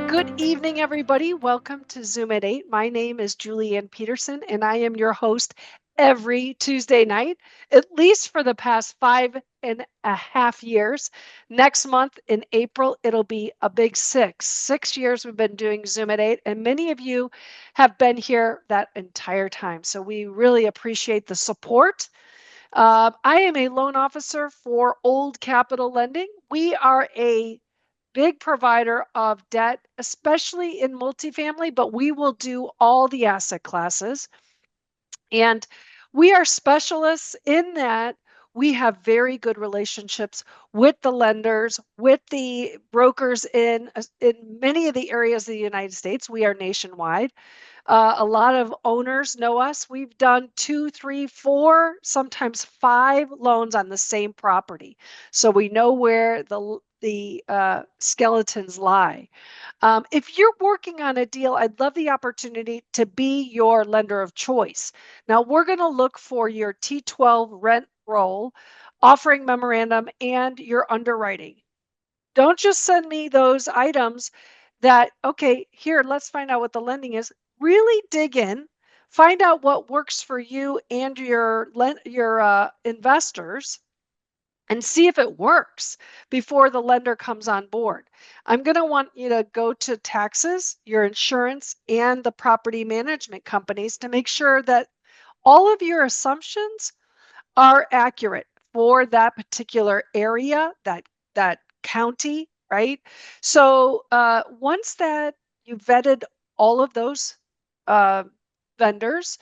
Good evening, everybody. Welcome to Zoom at 8. My name is Julianne Peterson, and I am your host every Tuesday night, at least for the past 5.5 years. Next month in April, it'll be a big 6. 6 years we've been doing Zoom at 8, and many of you have been here that entire time. So we really appreciate the support. I am a loan officer for Old Capital Lending. We are a big provider of debt, especially in multifamily, but we will do all the asset classes. And we are specialists in that we have very good relationships with the lenders, with the brokers in many of the areas of the United States. We are nationwide. A lot of owners know us. We've done 2, 3, 4, sometimes 5 loans on the same property. So we know where the skeletons lie. If you're working on a deal, I'd love the opportunity to be your lender of choice. Now, we're going to look for your T12 rent roll, offering memorandum, and your underwriting. Don't just send me those items that, okay, here, let's find out what the lending is. Really dig in, find out what works for you and your investors, and see if it works before the lender comes on board. I'm going to want you to go to taxes, your insurance, and the property management companies to make sure that all of your assumptions are accurate for that particular area, that county, right? So once that you vetted all of those uh, vendors,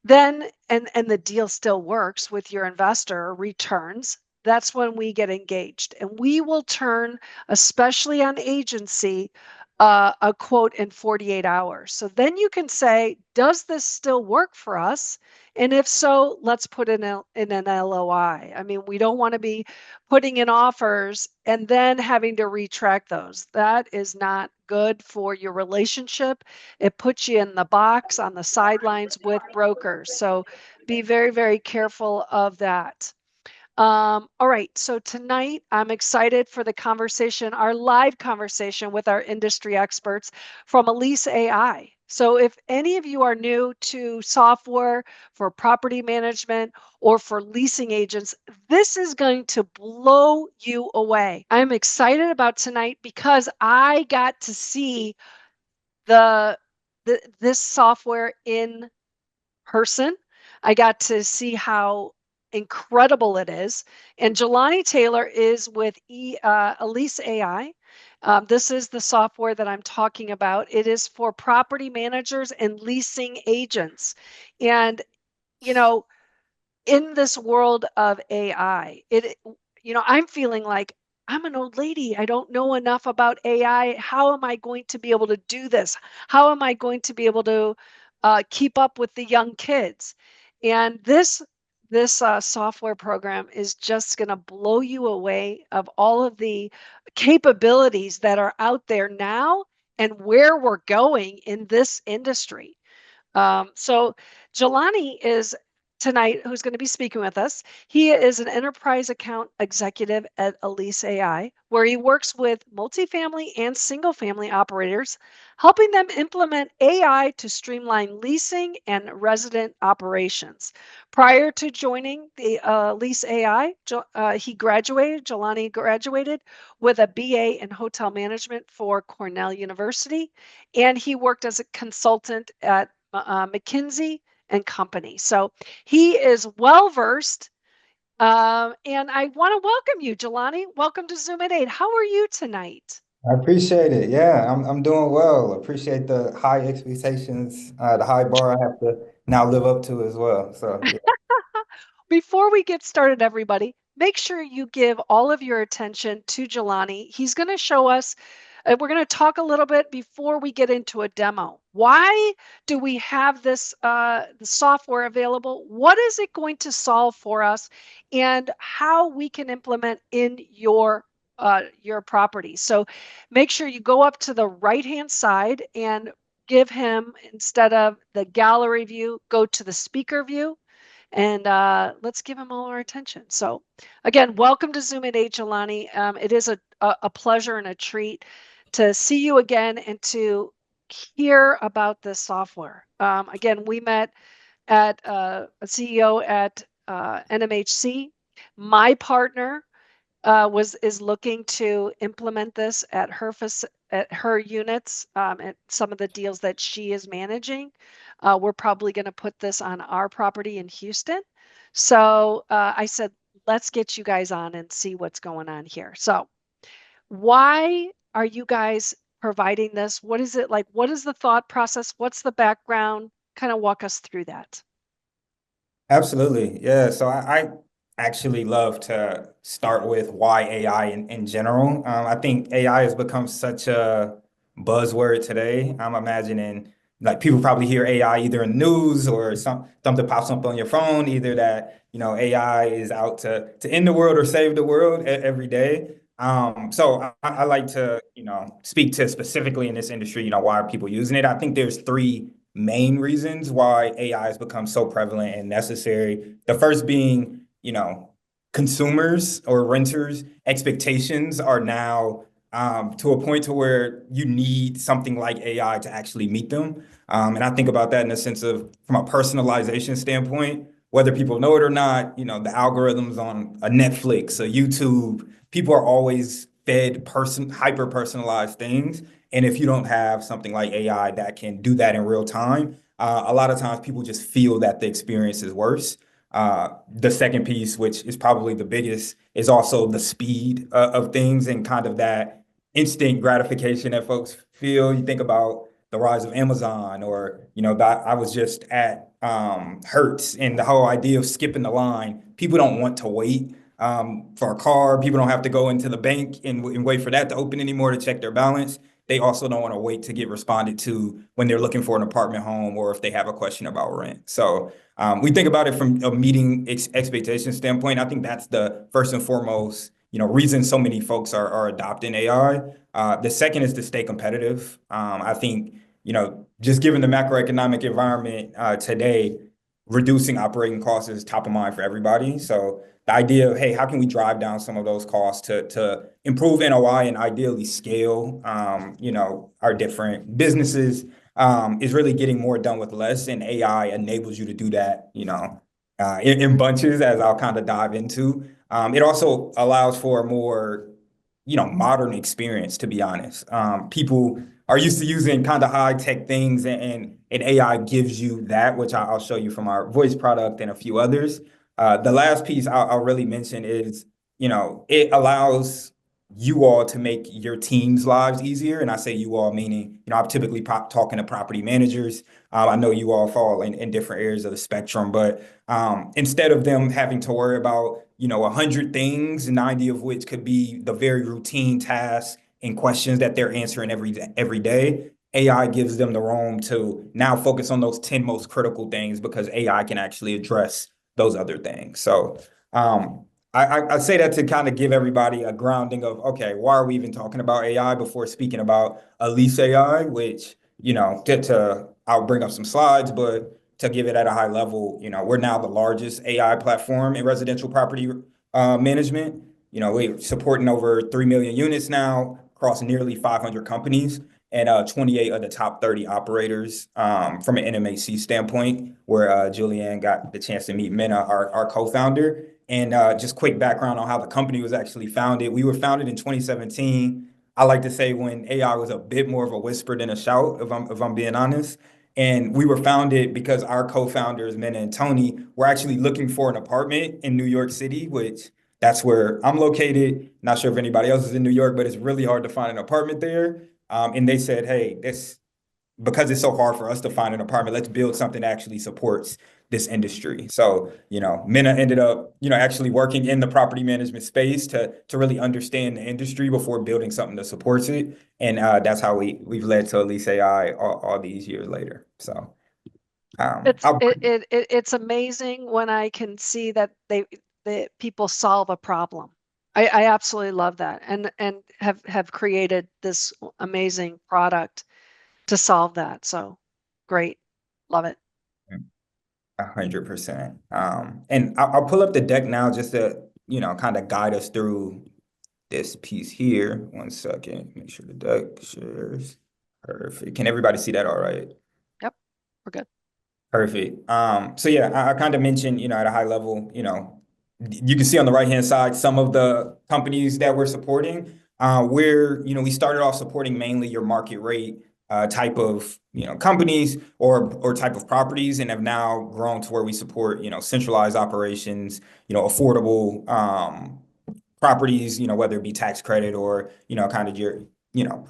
then and the deal still works with your investor returns, that's when we get engaged, and we will turn, especially on agency, a quote in 48 hours. So then you can say, does this still work for us? And if so, let's put in an LOI. I mean, we don't want to be putting in offers and then having to retract those. That is not good for your relationship. It puts you in the box on the sidelines with brokers. So be very, very careful of that. All right, so tonight I'm excited for the conversation, our live conversation with our industry experts from Elise AI. So if any of you are new to software for property management or for leasing agents, this is going to blow you away. I'm excited about tonight because I got to see the, this software in person. I got to see how incredible it is. And Jelani Taylor is with Elise AI. This is the software that I'm talking about. It is for property managers and leasing agents. And, you know, in this world of AI, I'm feeling like I'm an old lady. I don't know enough about AI. How am I going to be able to do this? How am I going to be able to keep up with the young kids? And this software program is just going to blow you away of all of the capabilities that are out there now and where we're going in this industry. So Jelani is tonight who's going to be speaking with us. He is an enterprise account executive at Elise AI, where he works with multifamily and single family operators, helping them implement AI to streamline leasing and resident operations. Prior to joining the Elise AI, Jelani graduated with a BA in hotel management for Cornell University, and he worked as a consultant at McKinsey and Company. So he is well versed. And I want to welcome you, Jelani. Welcome to Zoom at 8. How are you tonight? I appreciate it. Yeah, I'm doing well. Appreciate the high expectations, the high bar I have to now live up to as well. So yeah. Before we get started, everybody, make sure you give all of your attention to Jelani. He's going to show us, we're going to talk a little bit before we get into a demo. Why do we have this the software available? What is it going to solve for us? And how we can implement in your property. So make sure you go up to the right-hand side and give him, instead of the gallery view, go to the speaker view. and let's give them all our attention. So again, welcome to Zoom at 8, Jelani. It is a pleasure and a treat to see you again and to hear about this software. Again, we met at a CEO at NMHC. My partner is looking to implement this at her units, and some of the deals that she is managing. We're probably going to put this on our property in Houston. So I said, let's get you guys on and see what's going on here. So why are you guys providing this? What is it like? What is the thought process? What's the background? Kind of walk us through that. Absolutely. Yeah. So I actually love to start with why AI in general. I think AI has become such a buzzword today. I'm imagining like people probably hear AI either in news or something pops up on your phone, either that, AI is out to end the world or save the world every day. So I like to, speak to specifically in this industry, why are people using it? I think there's three main reasons why AI has become so prevalent and necessary. The first being, consumers or renters' expectations are now to a point to where you need something like AI to actually meet them. And I think about that in the sense of from a personalization standpoint, whether people know it or not, the algorithms on a Netflix, a YouTube, people are always fed hyper personalized things. And if you don't have something like AI that can do that in real time, a lot of times people just feel that the experience is worse. The second piece, which is probably the biggest, is also the speed of things and kind of that instant gratification that folks feel. You think about the rise of Amazon, or that I was just at Hertz, and the whole idea of skipping the line. People don't want to wait for a car. People don't have to go into the bank and wait for that to open anymore to check their balance. They also don't want to wait to get responded to when they're looking for an apartment home or if they have a question about rent. So we think about it from a meeting expectation standpoint. I think that's the first and foremost, reason so many folks are adopting AI. The second is to stay competitive. I think, just given the macroeconomic environment today, reducing operating costs is top of mind for everybody. So the idea of, hey, how can we drive down some of those costs to improve NOI and ideally scale, our different businesses, is really getting more done with less, and AI enables you to do that, in bunches, as I'll kind of dive into. It also allows for a more, modern experience, to be honest. People are used to using kind of high tech things, and AI gives you that, which I'll show you from our voice product and a few others. The last piece I'll really mention is, it allows you all to make your team's lives easier. And I say you all meaning, I'm typically talking to property managers. I know you all fall in different areas of the spectrum, but instead of them having to worry about, 100 things, 90 of which could be the very routine tasks and questions that they're answering every day, AI gives them the room to now focus on those 10 most critical things because AI can actually address those other things. So I say that to kind of give everybody a grounding of, okay, why are we even talking about AI before speaking about Elise AI, which, I'll bring up some slides, but to give it at a high level, we're now the largest AI platform in residential property management. We're supporting over 3 million units now across nearly 500 companies and 28 of the top 30 operators from an NMHC standpoint, where Julianne got the chance to meet Mena, our co-founder. And just quick background on how the company was actually founded. We were founded in 2017. I like to say when AI was a bit more of a whisper than a shout, if I'm being honest. And we were founded because our co-founders, Mena and Tony, were actually looking for an apartment in New York City, which that's where I'm located. Not sure if anybody else is in New York, but it's really hard to find an apartment there. And they said, hey, this because it's so hard for us to find an apartment, let's build something that actually supports this industry. So, Mena ended up, actually working in the property management space to really understand the industry before building something that supports it. And that's how we've led to Elise AI all these years later. So It's amazing when I can see that the people solve a problem. I absolutely love that, and have created this amazing product to solve that. So great, love it. 100%. And I'll pull up the deck now just to, kind of guide us through this piece here. One second. Make sure the deck shares. Perfect. Can everybody see that all right? Yep, we're good. Perfect. So yeah, I kind of mentioned, at a high level, you can see on the right-hand side some of the companies that we're supporting. We started off supporting mainly your market rate type of, companies or type of properties, and have now grown to where we support, centralized operations, affordable properties, whether it be tax credit or, kind of your, you know,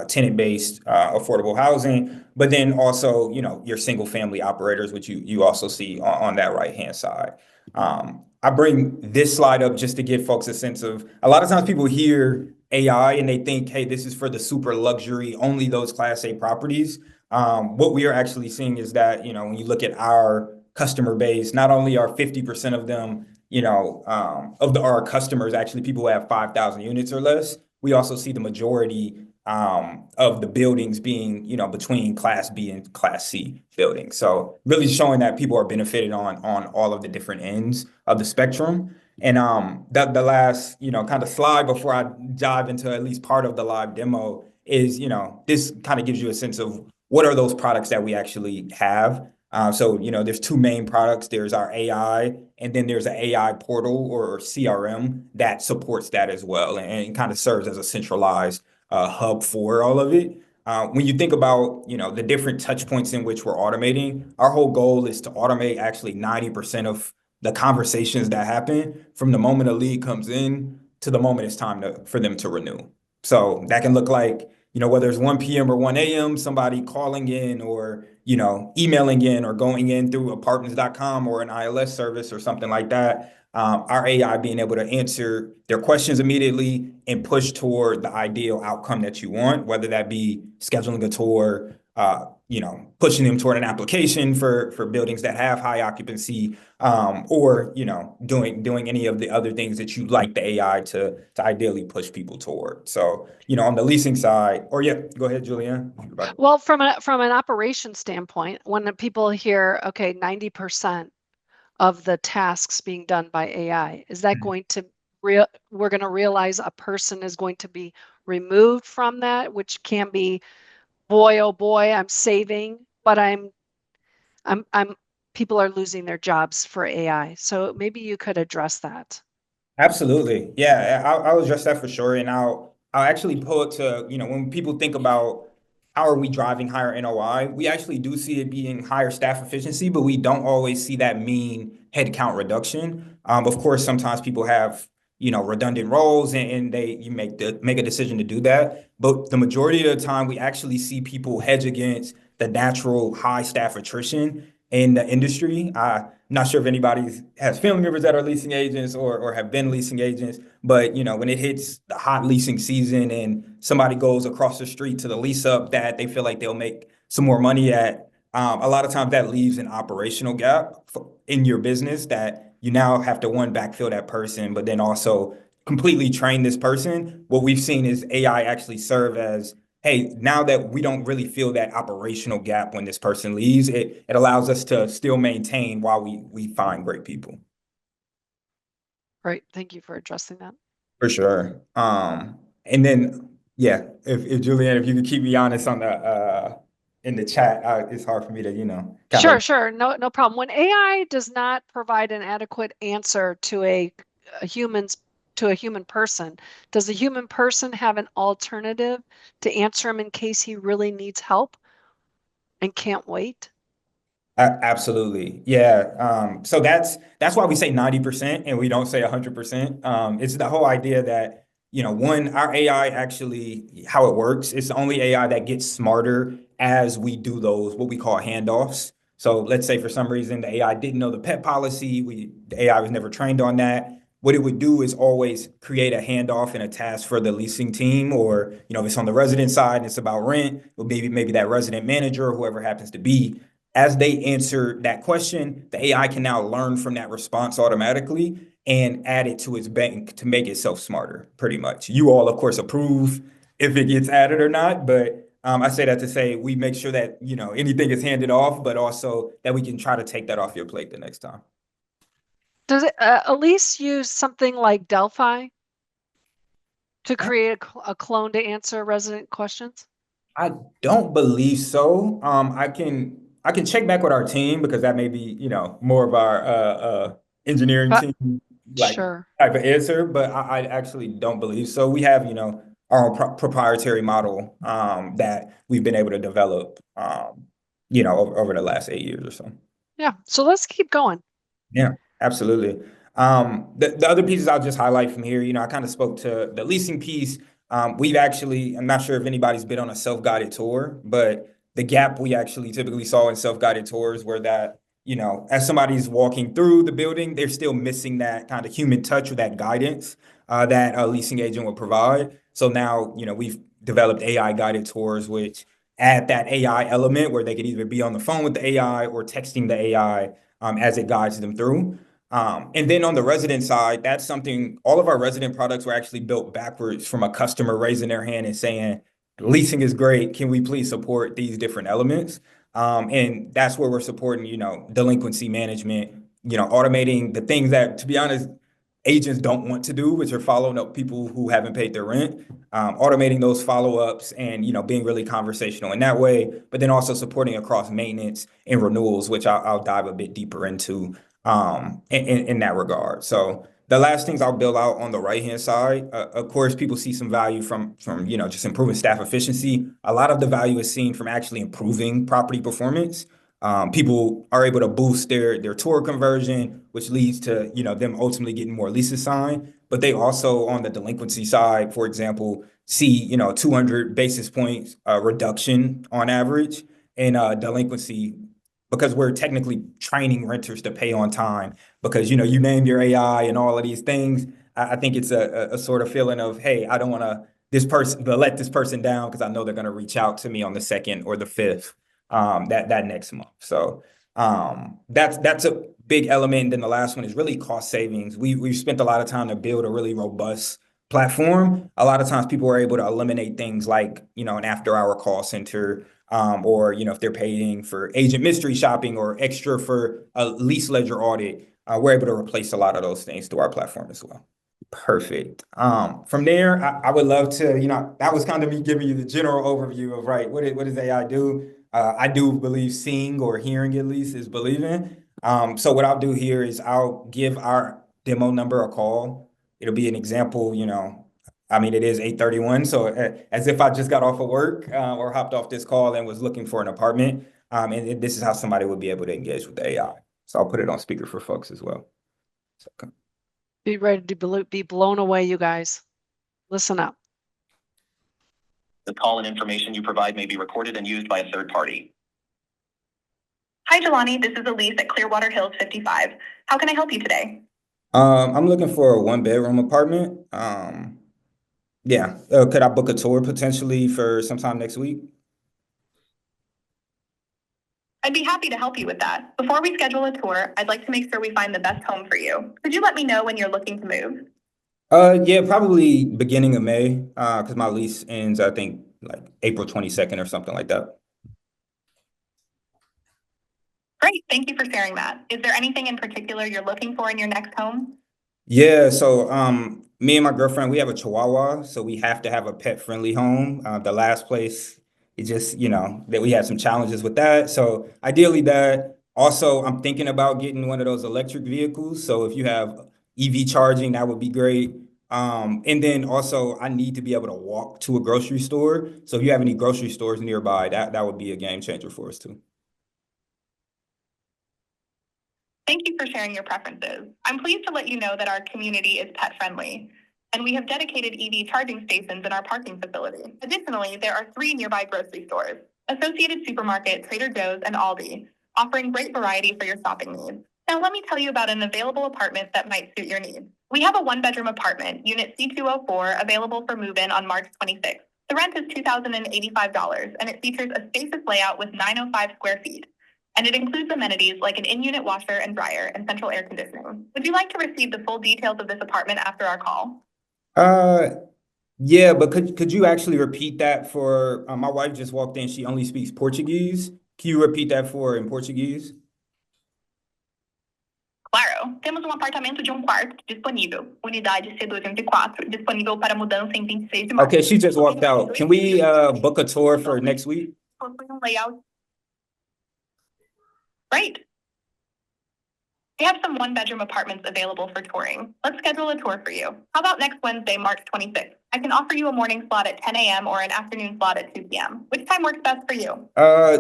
tenant-based affordable housing, but then also, your single family operators, which you also see on that right-hand side. I bring this slide up just to give folks a sense of, a lot of times people hear AI and they think, hey, this is for the super luxury, only those Class A properties. What we are actually seeing is that, when you look at our customer base, not only are 50% of them, our customers actually people who have 5,000 units or less, we also see the majority of the buildings being, between Class B and Class C buildings. So really showing that people are benefited on all of the different ends of the spectrum. And the last, kind of slide before I dive into at least part of the live demo is, this kind of gives you a sense of what are those products that we actually have. So, there's two main products. There's our AI, and then there's an AI portal or CRM that supports that as well, and kind of serves as a centralized hub for all of it. When you think about, the different touch points in which we're automating, our whole goal is to automate actually 90% of the conversations that happen from the moment a lead comes in to the moment it's time for them to renew. So that can look like, whether it's 1 p.m. or 1 a.m., somebody calling in or, emailing in or going in through apartments.com or an ILS service or something like that. Our AI being able to answer their questions immediately and push toward the ideal outcome that you want, whether that be scheduling a tour, pushing them toward an application for buildings that have high occupancy, or doing any of the other things that you'd like the AI to ideally push people toward. So, on the leasing side, or yeah, go ahead, Julianne. Well, from an operation standpoint, when the people hear, okay, 90% of the tasks being done by AI, is that going to we're going to realize a person is going to be removed from that, which can be, boy, oh boy, I'm saving, but I'm people are losing their jobs for AI. So maybe you could address that. Absolutely. Yeah, I'll address that for sure. And I'll actually pull it to, when people think about how are we driving higher NOI, we actually do see it being higher staff efficiency, but we don't always see that mean headcount reduction. Of course, sometimes people have, redundant roles and you make a decision to do that. But the majority of the time, we actually see people hedge against the natural high staff attrition in the industry. Not sure if anybody has family members that are leasing agents or have been leasing agents, but when it hits the hot leasing season and somebody goes across the street to the lease up that they feel like they'll make some more money at, a lot of times that leaves an operational gap in your business that you now have to backfill that person, but then also completely train this person. What we've seen is AI actually serve as, hey, now that we don't really feel that operational gap when this person leaves, it allows us to still maintain while we find great people. Right. Thank you for addressing that. For sure. And then yeah, if Julianne, if you could keep me honest on the in the chat, it's hard for me to, kind Sure, of. sure. No problem. When AI does not provide an adequate answer to a human's to a human person, does the human person have an alternative to answer him in case he really needs help and can't wait? Absolutely. Yeah. So that's why we say 90% and we don't say 100%. It's the whole idea that, one, our AI actually, how it works, it's the only AI that gets smarter as we do those, what we call handoffs. So let's say for some reason the AI didn't know the pet policy, the AI was never trained on that. What it would do is always create a handoff and a task for the leasing team, or, if it's on the resident side and it's about rent, or maybe that resident manager or whoever happens to be, as they answer that question, the AI can now learn from that response automatically and add it to its bank to make itself smarter, pretty much. You all, of course, approve if it gets added or not, but I say that to say we make sure that, anything is handed off, but also that we can try to take that off your plate the next time. Does Elise use something like Delphi to create a clone to answer resident questions? I don't believe so. I can check back with our team because that may be, more of our engineering Uh, team like sure. type of answer, but I actually don't believe so. We have, our own proprietary model that we've been able to develop over the last 8 years or so. Yeah. So let's keep going. Yeah, absolutely. The other pieces I'll just highlight from here, I kind of spoke to the leasing piece. We've actually, I'm not sure if anybody's been on a self-guided tour, but the gap we actually typically saw in self-guided tours were that, as somebody's walking through the building, they're still missing that kind of human touch or that guidance that a leasing agent would provide. So now, we've developed AI guided tours, which add that AI element where they could either be on the phone with the AI or texting the AI as it guides them through. And then on the resident side, that's something all of our resident products were actually built backwards from a customer raising their hand and saying, leasing is great. Can we please support these different elements? And that's where we're supporting, delinquency management, automating the things that, to be honest, agents don't want to do, which are following up people who haven't paid their rent, automating those follow-ups and, being really conversational in that way, but then also supporting across maintenance and renewals, which I'll dive a bit deeper into in that regard. So the last things I'll build out on the right-hand side, of course, people see some value from just improving staff efficiency. A lot of the value is seen from actually improving property performance. People are able to boost their tour conversion, which leads to them ultimately getting more leases signed. But they also, on the delinquency side, for example, see 200 basis points reduction on average in delinquency because we're technically training renters to pay on time. Because you name your AI and all of these things. I think it's a sort of feeling of, hey, I don't want to let this person down because I know they're going to reach out to me on the 2nd or the 5th that next month. So that's a big element. And then the last one is really cost savings. We've spent a lot of time to build a really robust platform. A lot of times people are able to eliminate things like, an after-hour call center, or, if they're paying for agent mystery shopping or extra for a lease ledger audit, we're able to replace a lot of those things through our platform as well. Perfect. From there, I would love to, that was kind of me giving you the general overview of, right, what does AI do? I do believe seeing or hearing at least is believing. So what I'll do here is I'll give our demo number a call. It'll be an example, I mean, it is 8:31, so as if I just got off of work or hopped off this call and was looking for an apartment. And this is how somebody would be able to engage with the AI. So I'll put it on speaker for folks as well. So, okay. Be ready to be blown away, you guys. Listen up. The call and information you provide may be recorded and used by a third party. Hi, Jelani. This is Elise at Clearwater Hills 55. How can I help you today? I'm looking for a one-bedroom apartment. Yeah. Could I book a tour potentially for sometime next week? I'd be happy to help you with that. Before we schedule a tour, I'd like to make sure we find the best home for you. Could you let me know when you're looking to move? Yeah, probably beginning of May, because my lease ends, I think, like April 22nd or something like that. Great. Thank you for sharing that. Is there anything in particular you're looking for in your next home? Yeah, so me and my girlfriend, we have a Chihuahua, so we have to have a pet-friendly home. The last place, it just, that we had some challenges with that. So ideally that. Also, I'm thinking about getting one of those electric vehicles. So if you have EV charging, that would be great. And then also I need to be able to walk to a grocery store. So if you have any grocery stores nearby, that would be a game changer for us too. Thank you for sharing your preferences. I'm pleased to let you know that our community is pet friendly, and we have dedicated EV charging stations in our parking facility. Additionally, there are 3 nearby grocery stores, Associated Supermarket, Trader Joe's, and Aldi, offering great variety for your shopping needs. Now let me tell you about an available apartment that might suit your needs. We have a 1-bedroom apartment, unit C204, available for move-in on March 26th. The rent is $2,085, and it features a spacious layout with 905 square feet. And it includes amenities like an in-unit washer and dryer and central air conditioning. Would you like to receive the full details of this apartment after our call? Uh, Yeah, but could you actually repeat that for my wife just walked in, she only speaks Portuguese. Can you repeat that for her in Portuguese? Claro, temos um apartamento de quarto disponível. Unidade C204, disponível para mudança em 26 de março. Okay, she just walked out. Can we book a tour for next week? Possui layout. Great. We have some one-bedroom apartments available for touring. Let's schedule a tour for you. How about next Wednesday, March 26th? I can offer you a morning slot at 10 a.m. or an afternoon slot at 2 p.m. Which time works best for you?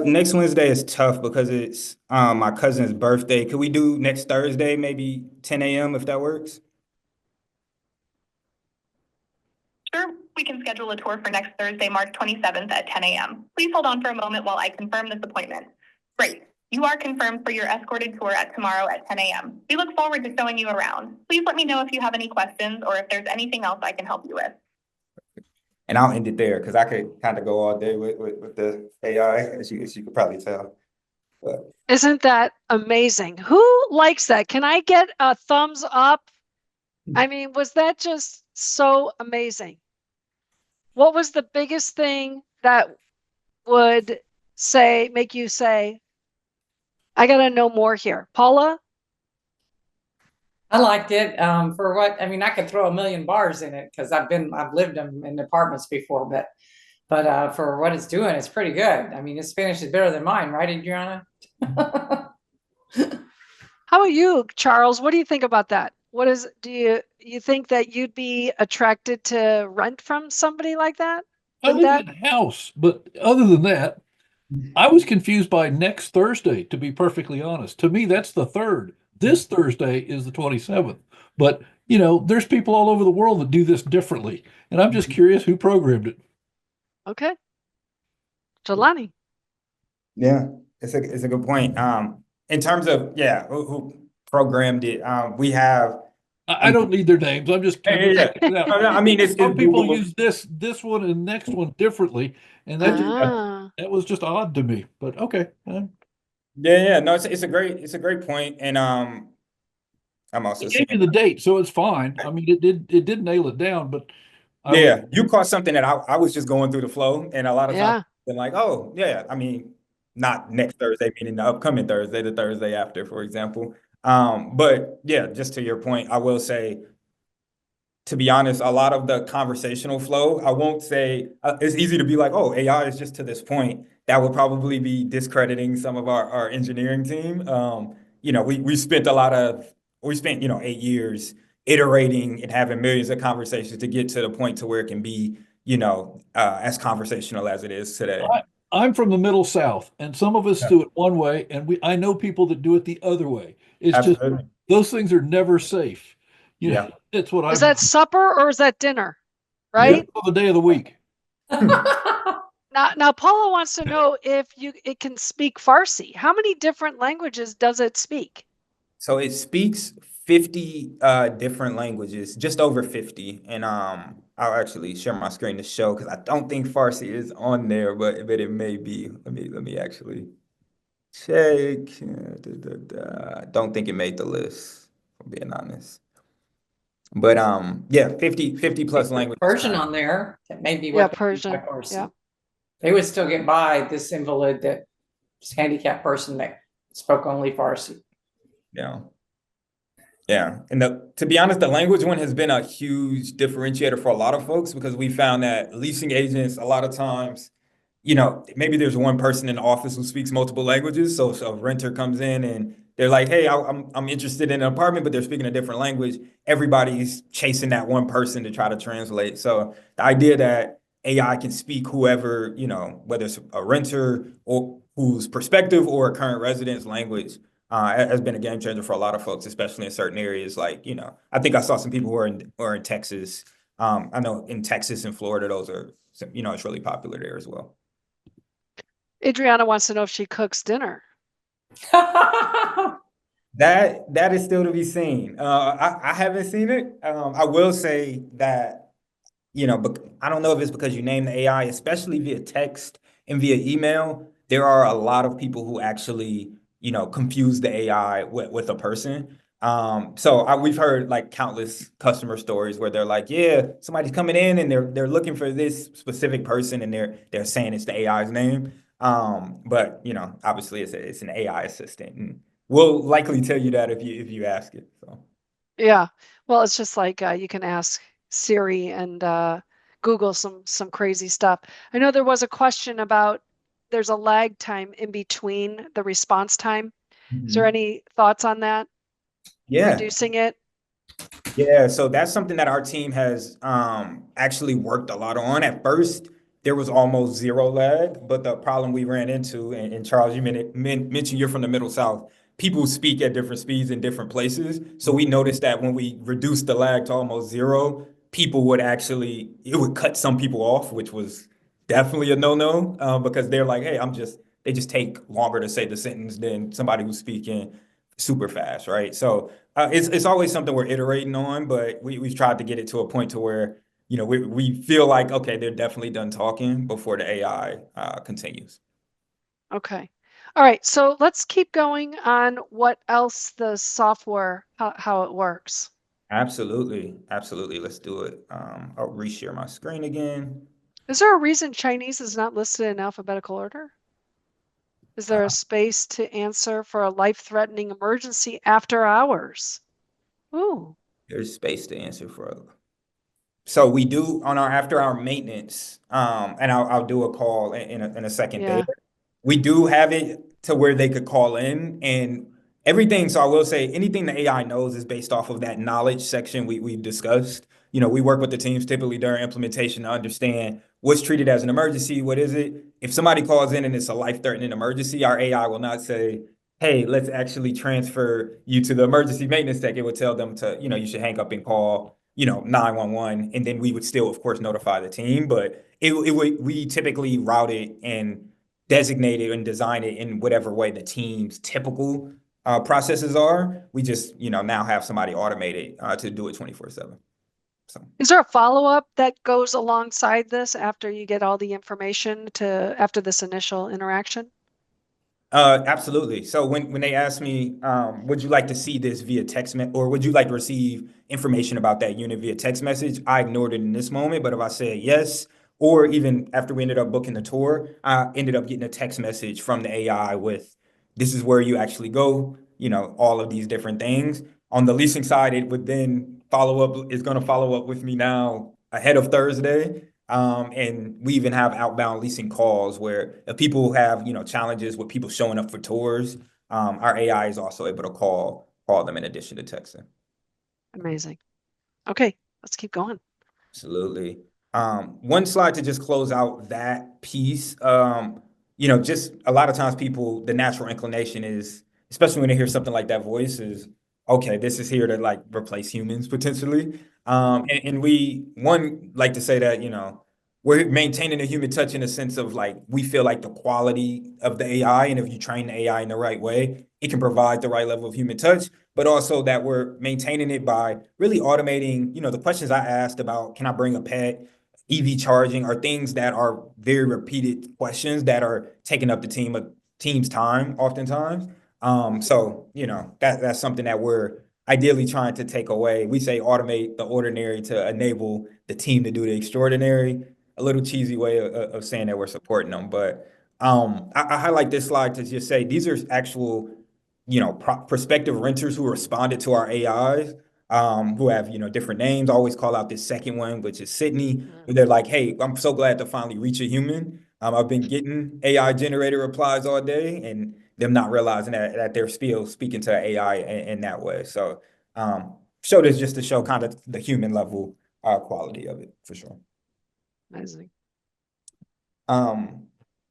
Next Wednesday is tough because it's my cousin's birthday. Could we do next Thursday, maybe 10 a.m. if that works? Sure, we can schedule a tour for next Thursday, March 27th at 10 a.m. Please hold on for a moment while I confirm this appointment. Great. You are confirmed for your escorted tour at tomorrow at 10 a.m. We look forward to showing you around. Please let me know if you have any questions or if there's anything else I can help you with. And I'll end it there because I could kind of go all day with the AI, as you could probably tell. But Isn't that amazing? Who likes that? Can I get a thumbs up? I mean, was that just so amazing? What was the biggest thing that would make you say, I got to know more here? Paula? I liked it. For what, I mean, I could throw a million bars in it because I've lived them in apartments before, but for what it's doing, it's pretty good. I mean, his Spanish is better than mine, right, Adriana? How about you, Charles? What do you think about that? Do you think that you'd be attracted to rent from somebody like that? I live in a house, but other than that, I was confused by next Thursday, to be perfectly honest. To me, that's the third. This Thursday is the 27th. But, there's people all over the world that do this differently. And I'm just curious who programmed it. Okay. Jelani. yeah, it's a good point. In terms of who programmed it, we have. I don't need their names. I'm just checking it out. I mean, it's Some people Google. use this one and next one differently, and that was just odd to me. But okay. Yeah, no, it's a great point, and I'm also It gave seeing. you the date, so it's fine. I mean, it did nail it down, but Yeah, you caught something that I was just going through the flow, and a lot of times Yeah. been like, oh yeah, I mean, not next Thursday, meaning the upcoming Thursday, the Thursday after, for example. But yeah, just to your point, I will say, to be honest, a lot of the conversational flow, I won't say it's easy to be like, oh, AI is just to this point. That would probably be discrediting some of our engineering team. We spent we spent, 8 years iterating and having millions of conversations to get to the point to where it can be, as conversational as it is today. I'm from the middle South, and some of us do it one way, and I know people that do it the other way. It's just Absolutely. those things are never safe. Yeah. It's what Is that supper or is that dinner? Right? the day of the week. Now Paula wants to know if it can speak Farsi. How many different languages does it speak? So it speaks 50 different languages, just over 50. And I'll actually share my screen to show because I don't think Farsi is on there, but it may be. Let me actually check. Don't think it made the list, if I'm being honest. But yeah, 50 plus languages. Persian on there. That may be Yeah, what Persian. Yeah. They would still get by this invalid, that handicapped person that spoke only Farsi. Yeah. Yeah. And to be honest, the language one has been a huge differentiator for a lot of folks because we found that leasing agents, a lot of times, maybe there's one person in the office who speaks multiple languages. So a renter comes in and they're like, hey, I'm interested in an apartment, but they're speaking a different language. Everybody's chasing that one person to try to translate. So the idea that AI can speak whoever, whether it's a renter or whose perspective or a current resident's language, has been a game changer for a lot of folks, especially in certain areas. Like, I think I saw some people who are in Texas. I know in Texas and Florida, those are, it's really popular there as well. Adriana wants to know if she cooks dinner. That is still to be seen. I haven't seen it. I will say that, but I don't know if it's because you name the AI, especially via text and via email. There are a lot of people who actually, confuse the AI with a person. So we've heard like countless customer stories where they're like, yeah, somebody's coming in and they're looking for this specific person and they're saying it's the AI's name. But you know, obviously it's an AI assistant and we'll likely tell you that if you ask it. So Yeah. Well, it's just like you can ask Siri and Google some crazy stuff. I know there was a question about there's a lag time in between the response time. Is there Mhm. any thoughts on that? Yeah. Reducing it? Yeah, so that's something that our team has actually worked a lot on. At first, there was almost zero lag, but the problem we ran into, and Charles, you mentioned you're from the Middle South. People speak at different speeds in different places. So we noticed that when we reduced the lag to almost zero, people would actually, it would cut some people off, which was definitely a no-no because they're like, hey, they just take longer to say the sentence than somebody who's speaking super fast, right? So it's always something we're iterating on, but we've tried to get it to a point to where, you know, we feel like, okay, they're definitely done talking before the AI continues. Okay. All right. So let's keep going on what else the software, how it works. Absolutely. Absolutely. Let's do it. I'll reshare my screen again. Is there a reason Chinese is not listed in alphabetical order? Is there a space to answer for a life-threatening emergency after hours? Ooh, There's space to answer for. So we do on our after our maintenance, and I'll do a call in a second there. yeah. We do have it to where they could call in and everything. So I will say anything the AI knows is based off of that knowledge section we discussed. You know, we work with the teams typically during implementation to understand what's treated as an emergency, what is it. If somebody calls in and it's a life-threatening emergency, our AI will not say, hey, let's actually transfer you to the emergency maintenance tech. It would tell them to, you know, you should hang up and call, you know, 911, and then we would still, of course, notify the team. But it would we typically route it and designate it and design it in whatever way the team's typical processes are. We just, you know, now have somebody automate it to do it 24/7. So. Is there a follow-up that goes alongside this after you get all the information after this initial interaction? Absolutely. So when they ask me, would you like to see this via text or would you like to receive information about that unit via text message? I ignored it in this moment, but if I said yes, or even after we ended up booking the tour, I ended up getting a text message from the AI with, this is where you actually go, you know, all of these different things. On the leasing side, it would then is going to follow up with me now ahead of Thursday. And we even have outbound leasing calls where if people have, you know, challenges with people showing up for tours, our AI is also able to call them in addition to texting. Amazing. Okay, let's keep going. Absolutely. One slide to just close out that piece. You know, just a lot of times the natural inclination is, especially when they hear something like that voice, is okay, this is here to like replace humans potentially. And we like to say that, you know, we're maintaining a human touch in a sense of like we feel like the quality of the AI, and if you train the AI in the right way, it can provide the right level of human touch, but also that we're maintaining it by really automating, you know, the questions I asked about, can I bring a pet? EV charging are things that are very repeated questions that are taking up the team's time oftentimes. So, you know, that's something that we're ideally trying to take away. We say automate the ordinary to enable the team to do the extraordinary. A little cheesy way of saying that we're supporting them, but I highlight this slide to just say these are actual, you know, prospective renters who responded to our AIs, who have, you know, different names. I always call out this second one, which is Sydney, where they're like, hey, I'm so glad to finally reach a human. I've been getting AI generated replies all day and them not realizing that they're still speaking to AI in that way. So show this just to show kind of the human level quality of it for sure. Amazing. Um,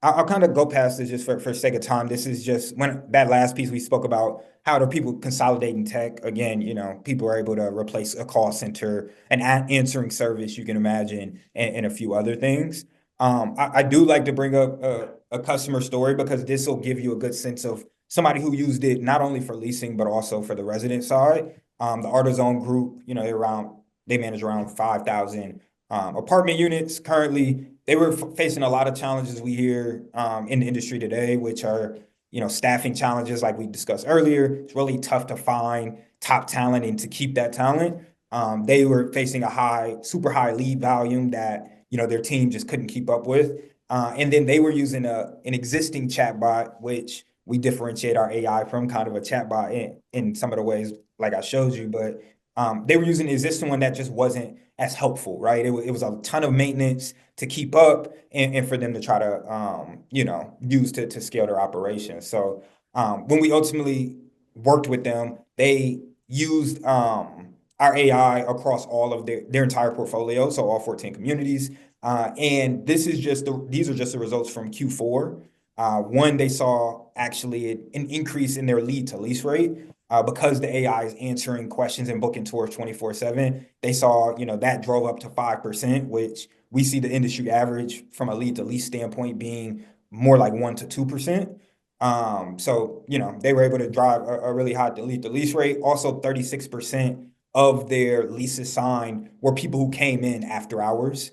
I'll kind of go past this just for sake of time. This is just when that last piece we spoke about how do people consolidating tech. Again, you know, people are able to replace a call center, an answering service, you can imagine, and a few other things. I do like to bring up a customer story because this will give you a good sense of somebody who used it not only for leasing, but also for the resident side. The AutoZone Group, you know, they manage around 5,000 apartment units currently. They were facing a lot of challenges we hear in the industry today, which are, you know, staffing challenges like we discussed earlier. It's really tough to find top talent and to keep that talent, they were facing a super high lead volume that, their team just couldn't keep up with. And then they were using an existing chatbot, which we differentiate our AI from kind of a chatbot in some of the ways, like I showed you, but they were using the existing one that just wasn't as helpful, right? It was a ton of maintenance to keep up and for them to try to, use to scale their operations. So when we ultimately worked with them, they used our AI across all of their entire portfolio, so all 14 communities. And these are just the results from Q4. One, they saw actually an increase in their lead to lease rate because the AI is answering questions and booking tours 24/7. They saw, that drove up to 5%, which we see the industry average from a lead to lease standpoint being more like 1 to 2%. So, they were able to drive a really high lead to lease rate. Also, 36% of their leases signed were people who came in after hours.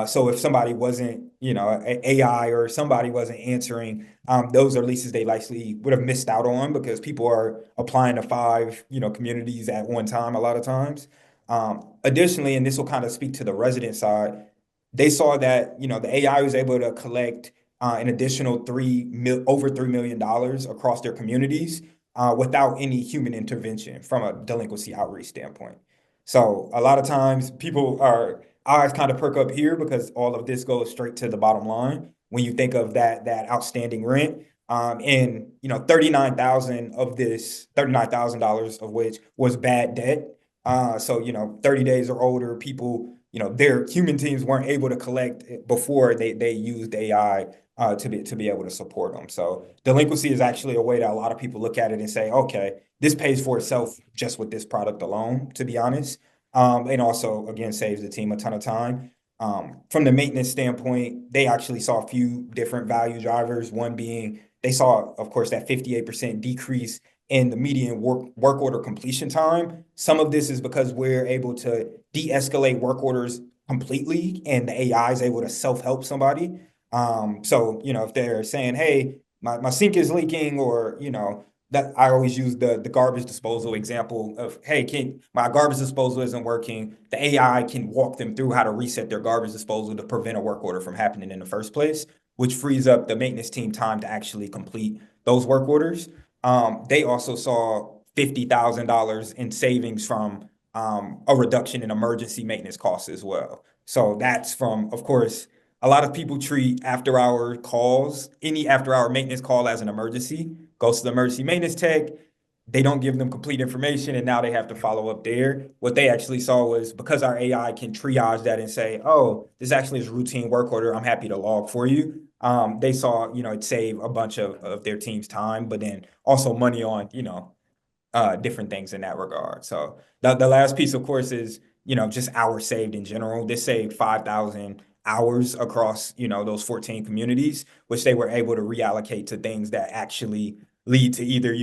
So if somebody wasn't, AI or somebody wasn't answering, those are leases they likely would have missed out on because people are applying to 5, communities at one time a lot of times. Additionally, and this will kind of speak to the resident side, they saw that, the AI was able to collect an additional over $3 million across their communities without any human intervention from a delinquency outreach standpoint. So a lot of times people are eyes kind of perk up here because all of this goes straight to the bottom line when you think of that outstanding rent. And 39,000 of this $39,000 of which was bad debt. So 30 days or older people, their human teams weren't able to collect before they used AI to be able to support them. So delinquency is actually a way that a lot of people look at it and say, okay, this pays for itself just with this product alone, to be honest. And also, again, saves the team a ton of time. From the maintenance standpoint, they actually saw a few different value drivers. One being they saw, of course, that 58% decrease in the median work order completion time. Some of this is because we're able to de-escalate work orders completely, and the AI is able to self-help somebody. So, if they're saying, hey, my sink is leaking, or, that I always use the garbage disposal example of, hey, my garbage disposal isn't working. The AI can walk them through how to reset their garbage disposal to prevent a work order from happening in the first place, which frees up the maintenance team time to actually complete those work orders. They also saw $50,000 in savings from a reduction in emergency maintenance costs as well. So that's from, of course, a lot of people treat after-hour calls, any after-hour maintenance call as an emergency, goes to the emergency maintenance tech. They don't give them complete information, and now they have to follow up there. What they actually saw was because our AI can triage that and say, oh, this actually is a routine work order, I'm happy to log for you. They saw, it save a bunch of their team's time, but then also money on, different things in that regard. So the last piece, of course, is, just hours saved in general. This saved 5,000 hours across, those 14 communities, which they were able to reallocate to things that actually lead to either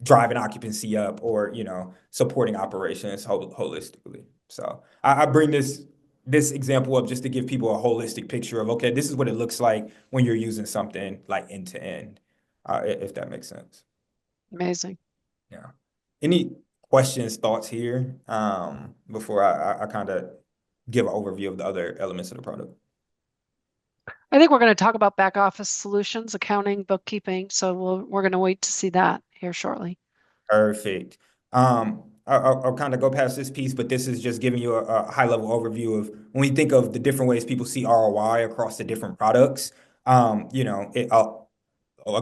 driving occupancy up or, supporting operations holistically. So I bring this example up just to give people a holistic picture of, okay, this is what it looks like when you're using something like end to end, if that makes sense. Amazing. Yeah. Any questions, thoughts here before I kind of give an overview of the other elements of the product? I think we're going to talk about back office solutions, accounting, bookkeeping. So we're going to wait to see that here shortly. Perfect. I'll kind of go past this piece, but this is just giving you a high level overview of when we think of the different ways people see ROI across the different products. A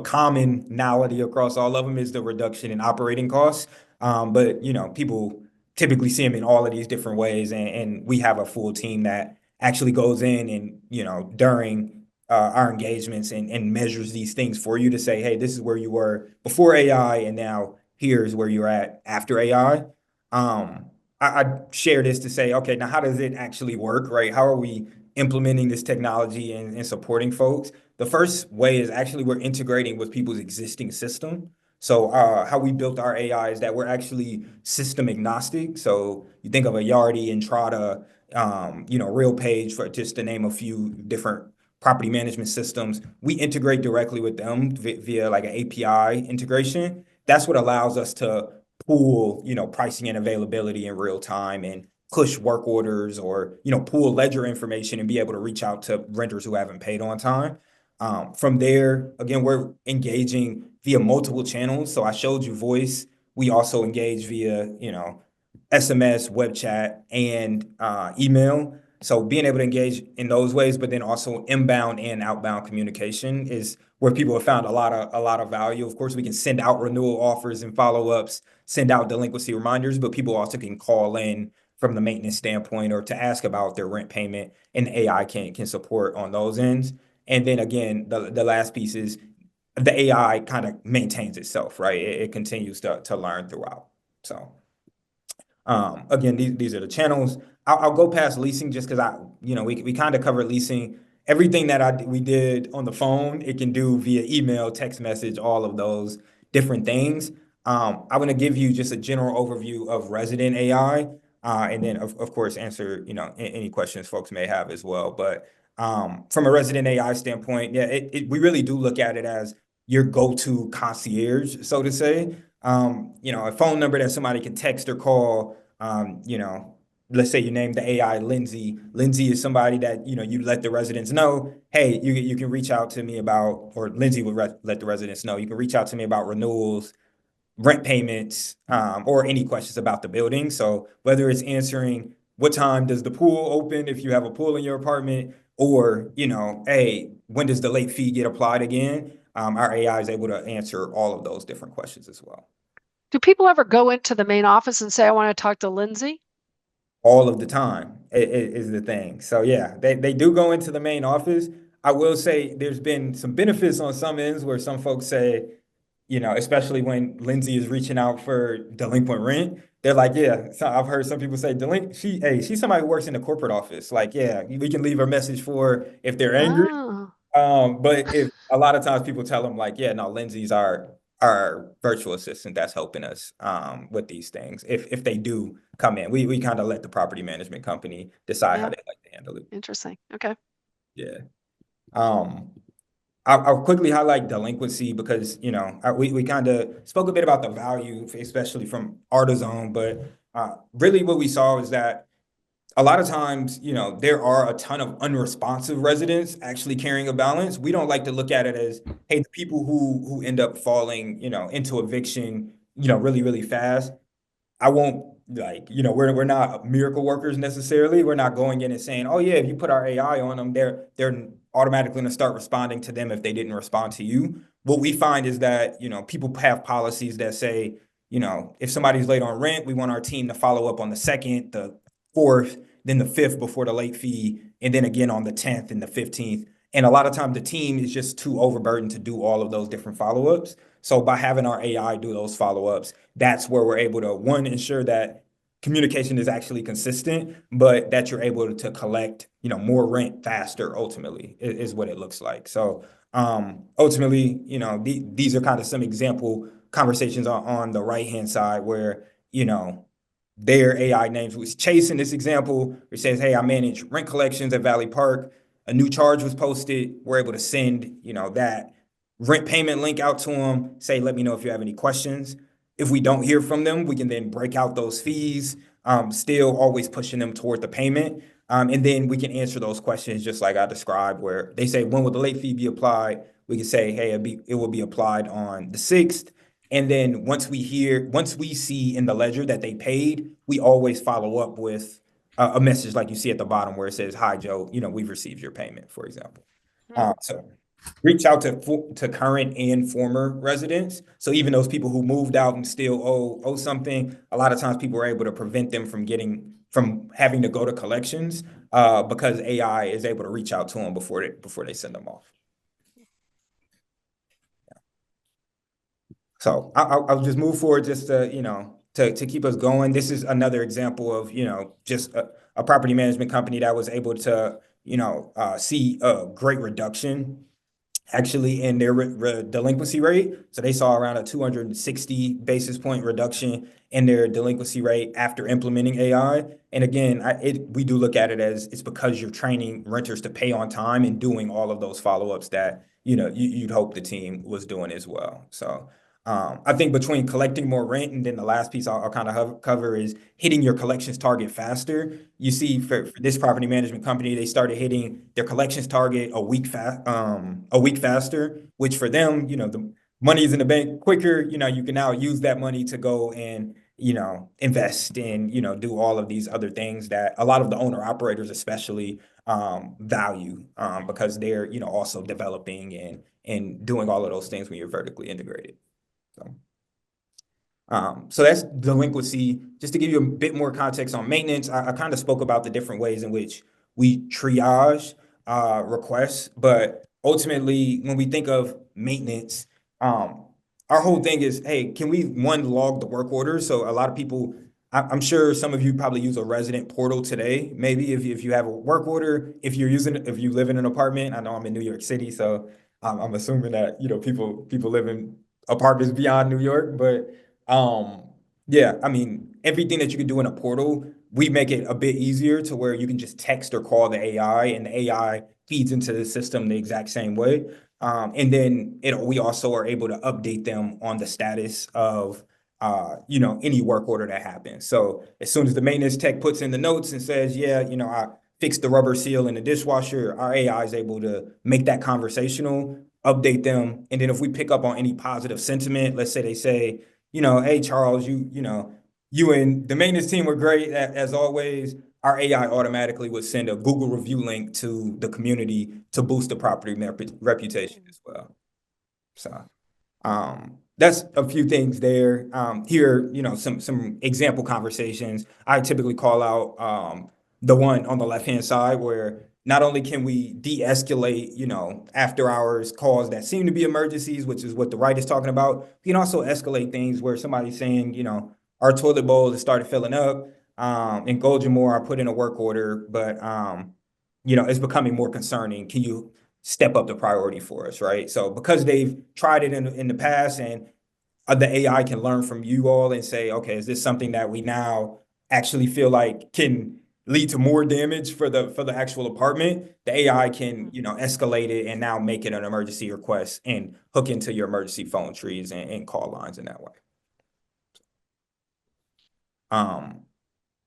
commonality across all of them is the reduction in operating costs. But people typically see them in all of these different ways, and we have a full team that actually goes in and during our engagements and measures these things for you to say, hey, this is where you were before AI, and now here's where you're at after AI. I share this to say, okay, now how does it actually work, right? How are we implementing this technology and supporting folks? The first way is actually we're integrating with people's existing system. So how we built our AI is that we're actually system agnostic. So you think of a Yardi, Entrata, RealPage, for just to name a few different property management systems. We integrate directly with them via like an API integration. That's what allows us to pull, pricing and availability in real time and push work orders or, pull ledger information and be able to reach out to renters who haven't paid on time. From there, again, we're engaging via multiple channels. So I showed you voice. We also engage via, SMS, web chat, and email. So being able to engage in those ways, but then also inbound and outbound communication is where people have found a lot of value. Of course, we can send out renewal offers and follow-ups, send out delinquency reminders, but people also can call in from the maintenance standpoint or to ask about their rent payment, and AI can support on those ends. And then again, the last piece is the AI kind of maintains itself, right? It continues to learn throughout. So again, these are the channels. I'll go past leasing just because we kind of covered leasing. Everything that we did on the phone, it can do via email, text message, all of those different things. I'm going to give you just a general overview of resident AI, and then of course answer any questions folks may have as well. But from a resident AI standpoint, yeah, we really do look at it as your go-to concierge, so to say. A phone number that somebody can text or call. Let's say you name the AI Lindsay. Lindsay is somebody that you let the residents know, hey, you can reach out to me about, or Lindsay would let the residents know, you can reach out to me about renewals, rent payments, or any questions about the building. So whether it's answering what time does the pool open if you have a pool in your apartment, or hey, when does the late fee get applied again? Our AI is able to answer all of those different questions as well. Do people ever go into the main office and say, I want to talk to Lindsay? All of the time is the thing. So yeah, they do go into the main office. I will say there's been some benefits on some ends where some folks say, especially when Lindsay is reaching out for delinquent rent, they're like, yeah, so I've heard some people say she's somebody who works in the corporate office. Like, yeah, we can leave a message for her if they're angry. Oh, But if a lot of times people tell them like, yeah, no, Lindsay's our virtual assistant that's helping us with these things. If they do come in, we kind of let the property management company decide how yeah, they like to handle it. interesting. Okay. Yeah. Um, I'll quickly highlight delinquency because we kind of spoke a bit about the value, especially from AutoZone, but really what we saw is that a lot of times, there are a ton of unresponsive residents actually carrying a balance. We don't like to look at it as, hey, the people who end up falling, into eviction, really, really fast. I won't we're not miracle workers necessarily. We're not going in and saying, oh yeah, if you put our AI on them, they're automatically going to start responding to them if they didn't respond to you. What we find is that, people have policies that say, if somebody's late on rent, we want our team to follow up on the second, the fourth, then the fifth before the late fee, and then again on the 10th and the 15th. And a lot of times the team is just too overburdened to do all of those different follow-ups. So by having our AI do those follow-ups, that's where we're able to, one, ensure that communication is actually consistent, but that you're able to collect, more rent faster ultimately is what it looks like. So ultimately, these are kind of some example conversations on the right-hand side where, their AI names was Chase in this example. It says, hey, I manage rent collections at Valley Park. A new charge was posted. We're able to send, that rent payment link out to them, say, let me know if you have any questions. If we don't hear from them, we can then break out those fees, still always pushing them toward the payment. And then we can answer those questions just like I described, where they say, when will the late fee be applied? We can say, hey, it will be applied on the 6th. And then once we see in the ledger that they paid, we always follow up with a message like you see at the bottom where it says, hi, Joe, we've received your payment, for example. So reach out to current and former residents. So even those people who moved out and still owe something, a lot of times people are able to prevent them from having to go to collections because AI is able to reach out to them before they send them off. So I'll just move forward just to keep us going. This is another example of just a property management company that was able to see a great reduction actually in their delinquency rate. So they saw around a 260 basis point reduction in their delinquency rate after implementing AI. And again, we do look at it as it's because you're training renters to pay on time and doing all of those follow-ups that you'd hope the team was doing as well. So I think between collecting more rent and then the last piece I'll kind of cover is hitting your collections target faster. You see, for this property management company, they started hitting their collections target a week faster, which for them, the money is in the bank quicker. You can now use that money to go and invest and do all of these other things that a lot of the owner operators especially value because they're also developing and doing all of those things when you're vertically integrated. So that's delinquency. Just to give you a bit more context on maintenance, I kind of spoke about the different ways in which we triage requests, but ultimately, when we think of maintenance, our whole thing is, hey, can we log the work orders? So a lot of people, I'm sure some of you probably use a resident portal today. Maybe if you have a work order, if you live in an apartment. I know I'm in New York City, so I'm assuming that people live in apartments beyond New York, but yeah, I mean, everything that you can do in a portal, we make it a bit easier to where you can just text or call the AI, and the AI feeds into the system the exact same way. And then we also are able to update them on the status of any work order that happens. So as soon as the maintenance tech puts in the notes and says, yeah, I fixed the rubber seal in the dishwasher, our AI is able to make that conversational, update them. And then if we pick up on any positive sentiment, let's say they say, hey, Charles, you and the maintenance team were great as always. Our AI automatically would send a Google review link to the community to boost the property reputation as well. So that's a few things there. Here, some example conversations. I typically call out the one on the left-hand side where not only can we de-escalate, after hours calls that seem to be emergencies, which is what the right is talking about. We can also escalate things where somebody's saying, our toilet bowl has started filling up. In Goldmore, I put in a work order, but it's becoming more concerning. Can you step up the priority for us, right? So because they've tried it in the past, and the AI can learn from you all and say, okay, is this something that we now actually feel like can lead to more damage for the actual apartment? The AI can escalate it and now make it an emergency request and hook into your emergency phone trees and call lines in that way.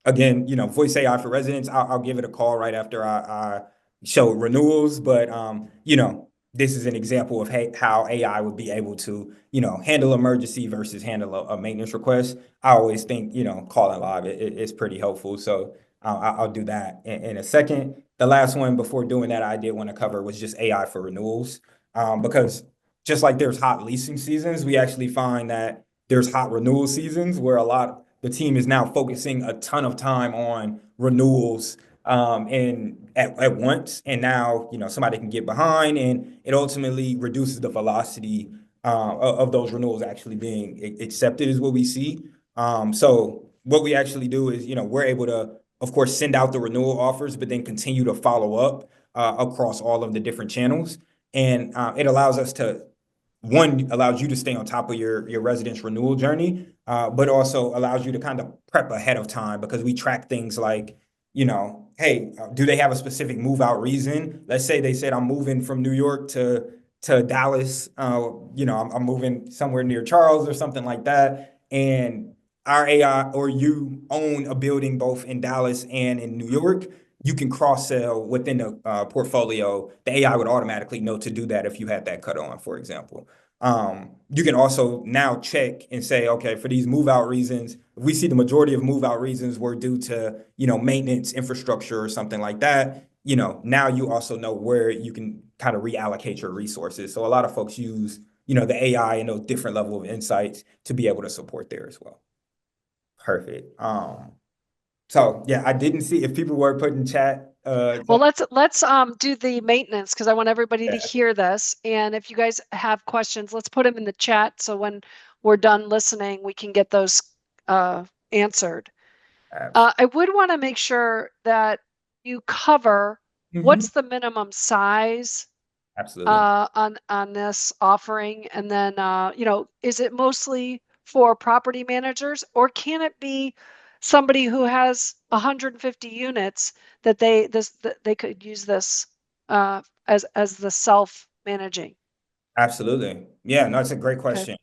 Again, voice AI for residents, I'll give it a call right after I show renewals, but this is an example of how AI would be able to handle emergency versus handle a maintenance request. I always think calling live is pretty helpful, so I'll do that in a second. The last one before doing that I did want to cover was just AI for renewals, because just like there's hot leasing seasons, we actually find that there's hot renewal seasons where the team is now focusing a ton of time on renewals and at once. And now, somebody can get behind, and it ultimately reduces the velocity of those renewals actually being accepted is what we see. So what we actually do is, we're able to, of course, send out the renewal offers, but then continue to follow up across all of the different channels. And it allows us to, allows you to stay on top of your residence renewal journey, but also allows you to kind of prep ahead of time, because we track things like, hey, do they have a specific move out reason? Let's say they said, I'm moving from New York to Dallas. I'm moving somewhere near Charles or something like that. And our AI, or you own a building both in Dallas and in New York, you can cross sell within the portfolio. The AI would automatically know to do that if you had that cut on, for example. You can also now check and say, okay, for these move out reasons, if we see the majority of move out reasons were due to, maintenance, infrastructure, or something like that, now you also know where you can kind of reallocate your resources. So a lot of folks use, the AI and those different level of insights to be able to support there as well. Perfect. So yeah, I didn't see if people were putting chat. Well, let's do the maintenance, because I want everybody to hear this. And if you guys have questions, let's put them in the chat, so when we're done listening, we can get those answered. I would want to make sure that you cover what's the minimum size Absolutely. on this offering, and then is it mostly for property managers, or can it be somebody who has 150 units that they could use this as the self-managing? Absolutely. Yeah, no, it's a great Okay. question.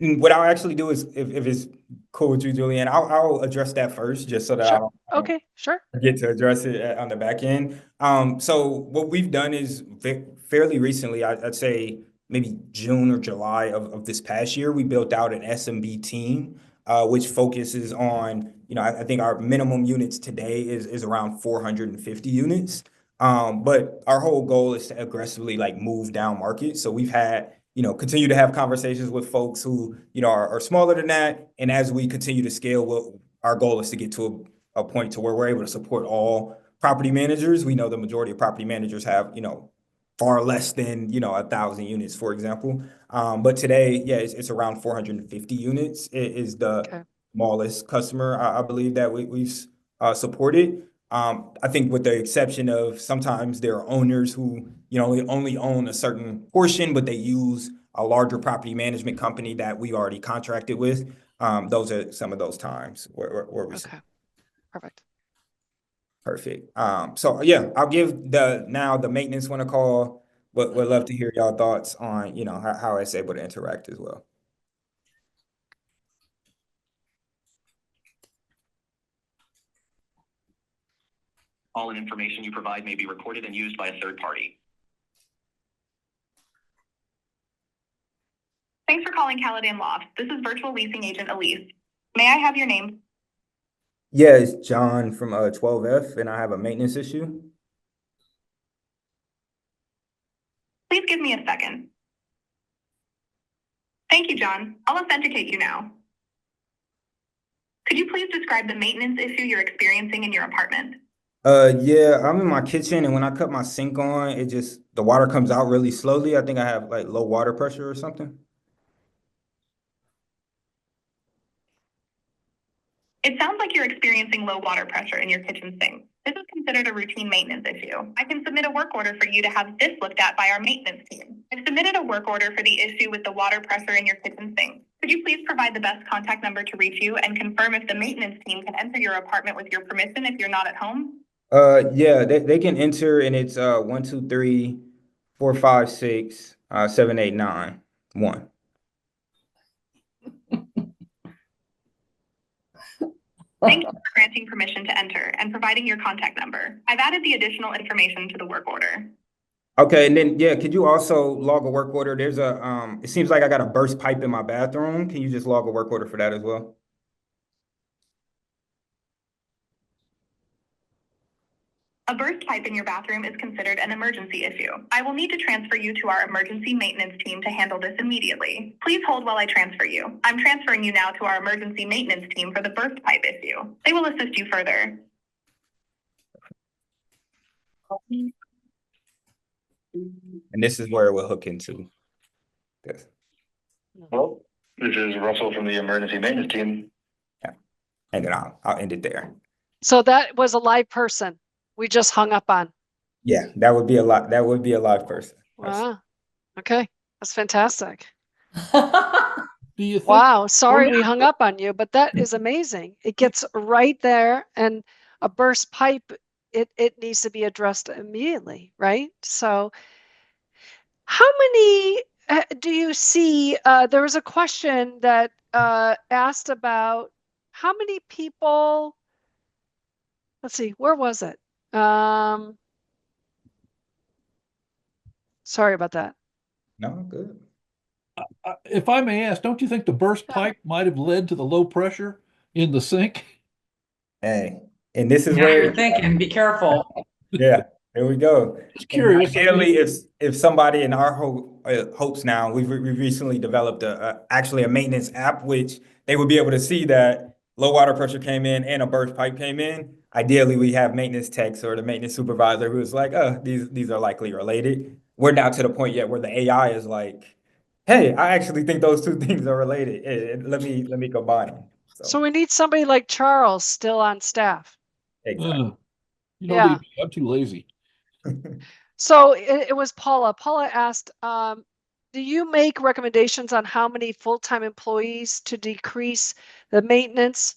And what I'll actually do is, if it's cool with you, Julian, I'll address that first, just so that I Sure. don't Okay. Sure. get to address it on the back end. So what we've done is fairly recently, I'd say maybe June or July of this past year, we built out an SMB team, which focuses on, I think our minimum units today is around 450 units. But our whole goal is to aggressively like move down market. So we've had, continue to have conversations with folks who, are smaller than that. And as we continue to scale, our goal is to get to a point to where we're able to support all property managers. We know the majority of property managers have, far less than, 1,000 units, for example. But today, yeah, it's around 450 units is the Okay. smallest customer I believe that we've supported. I think with the exception of sometimes there are owners who, only own a certain portion, but they use a larger property management company that we already contracted with. Those are some of those times where we Okay. Perfect. Perfect. So yeah, I'll give the maintenance one a call. Would love to hear y'all thoughts on, how it's able to interact as well. All information you provide may be recorded and used by a third party. Thanks for calling Caladan Loft. This is virtual leasing agent Elise. May I have your name? Yeah, it's John from 12F, and I have a maintenance issue. Please give me a second. Thank you, John. I'll authenticate you now. Could you please describe the maintenance issue you're experiencing in your apartment? Yeah, I'm in my kitchen, and when I cut my sink on, the water comes out really slowly. I think I have like low water pressure or something. It sounds like you're experiencing low water pressure in your kitchen sink. This is considered a routine maintenance issue. I can submit a work order for you to have this looked at by our maintenance team. I've submitted a work order for the issue with the water pressure in your kitchen sink. Could you please provide the best contact number to reach you and confirm if the maintenance team can enter your apartment with your permission if you're not at home? Yeah, they can enter, and it's 1, 2, 3, 4, 5, 6, 7, 8, 9, 1. Thank you for granting permission to enter and providing your contact number. I've added the additional information to the work order. Okay, and then yeah, could you also log a work order? There's it seems like I got a burst pipe in my bathroom. Can you just log a work order for that as well? A burst pipe in your bathroom is considered an emergency issue. I will need to transfer you to our emergency maintenance team to handle this immediately. Please hold while I transfer you. I'm transferring you now to our emergency maintenance team for the burst pipe issue. They will assist you further. And this is where it will hook into this. Well, this is Russell from the emergency maintenance team. Yeah. And then I'll end it there. So that was a live person we just hung up on. Yeah, that would be a lot. That would be a live person. Wow. Okay. That's fantastic. Do you think? Wow. Sorry we hung up on you, but that is amazing. It gets right there, and a burst pipe, it needs to be addressed immediately, right? So how many do you see? There was a question that asked about how many people, let's see, where was it? Sorry about that. No, good. If I may ask, don't you think the burst pipe might have led to the low pressure in the sink? Hey, and this is Now where you're thinking, be careful. yeah, there we go. Just And curious. ideally, if somebody in our hopes now, we've recently developed actually a maintenance app, which they would be able to see that low water pressure came in and a burst pipe came in. Ideally, we have maintenance techs or the maintenance supervisor who is like, these are likely related. We're now to the point yet where the AI is like, hey, I actually think those two things are related. Let me combine them. So we need somebody like Charles still on staff. Exactly. You don't Yeah. need me. I'm too lazy. So it was Paula. Paula asked, do you make recommendations on how many full-time employees to decrease the maintenance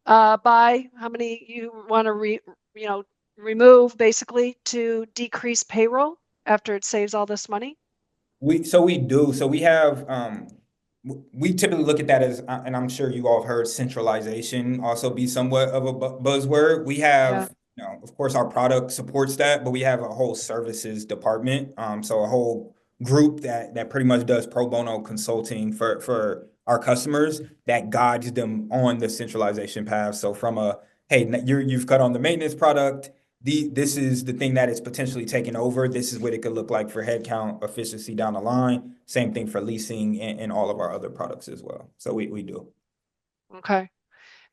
by? How many you want to remove basically to decrease payroll after it saves all this money? We do. So we have we typically look at that as, and I'm sure you all have heard centralization also be somewhat of a buzzword. We Yeah. have, of course, our product supports that, but we have a whole services department. So a whole group that pretty much does pro bono consulting for our customers that guides them on the centralization path. So from a, hey, you've cut on the maintenance product, this is the thing that it's potentially taken over. This is what it could look like for headcount efficiency down the line. Same thing for leasing and all of our other products as well. So we do. Okay.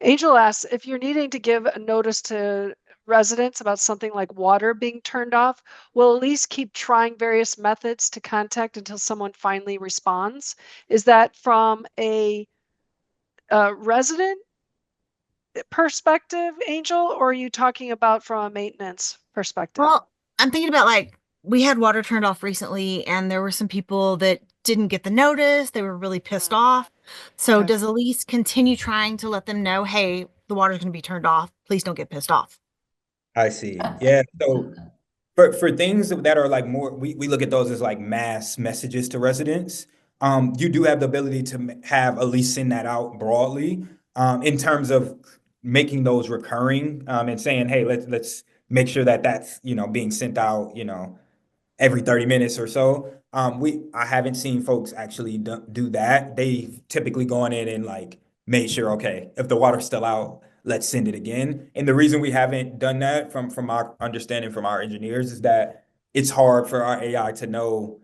Angel asks if you're needing to give a notice to residents about something like water being turned off, will Elise keep trying various methods to contact until someone finally responds? Is that from a resident perspective, Angel, or are you talking about from a maintenance perspective? Well, I'm thinking about like we had water turned off recently, and there were some people that didn't get the notice. They were really pissed off. So Okay. does Elise continue trying to let them know, hey, the water's going to be turned off. Please don't get pissed off. I see. Yeah. So for things that are like more, we look at those as like mass messages to residents. You do have the ability to have at least send that out broadly, in terms of making those recurring, and saying, hey, let's make sure that that's, being sent out, every 30 minutes or so. I haven't seen folks actually do that. They've typically gone in and like made sure, okay, if the water's still out, let's send it again. And the reason we haven't done that from our understanding from our engineers is that it's hard for our AI to know.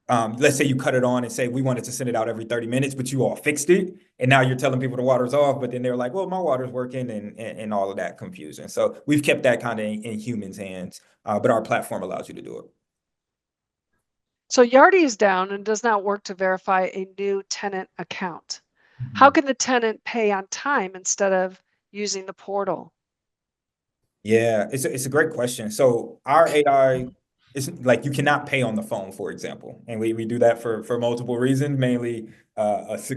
Let's say you cut it on and say we wanted to send it out every 30 minutes, but you all fixed it. And now you're telling people the water's off, but then they're like, well, my water's working and all of that confusion. So we've kept that kind of in humans' hands, but our platform allows you to do it. So Yardi is down and does not work to verify a new tenant account. How can the tenant pay on time instead of using the portal? Yeah, it's a great question. So our AI is like you cannot pay on the phone, for example, and we do that for multiple reasons, mainly